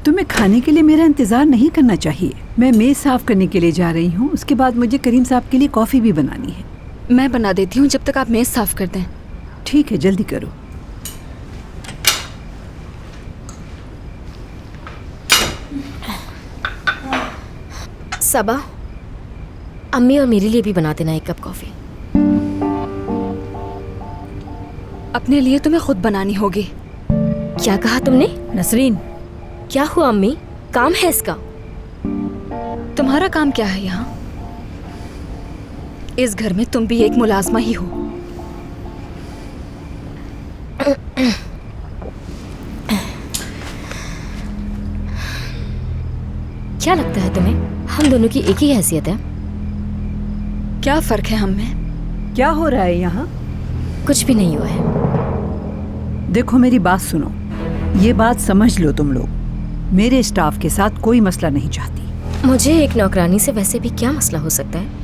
तुम्हें खाने के लिए मेरा इंतजार नहीं करना चाहिए। मैं मेज साफ करने के लिए जा रही हूँ, उसके बाद मुझे करीम साहब के लिए कॉफी भी बनानी है। मैं बना देती हूँ जब तक आप मेज साफ कर दें। ठीक है, जल्दी करो। सबा, अम्मी और मेरे लिए भी बना देना एक कप कॉफी। अपने लिए तुम्हें खुद बनानी होगी। क्या कहा तुमने? नसरीन, क्या हुआ अम्मी? काम है इसका? तुम्हारा काम क्या है यहाँ? इस घर में तुम भी एक मुलाजमा ही हो। क्या लगता है तुम्हें हम दोनों की एक ही हैसियत है? क्या फर्क है हम में? क्या हो रहा है यहाँ? कुछ भी नहीं हुआ है। देखो मेरी बात सुनो, ये बात समझ लो तुम लोग, मेरे स्टाफ के साथ कोई मसला नहीं चाहती। मुझे एक नौकरानी से वैसे भी क्या मसला हो सकता है?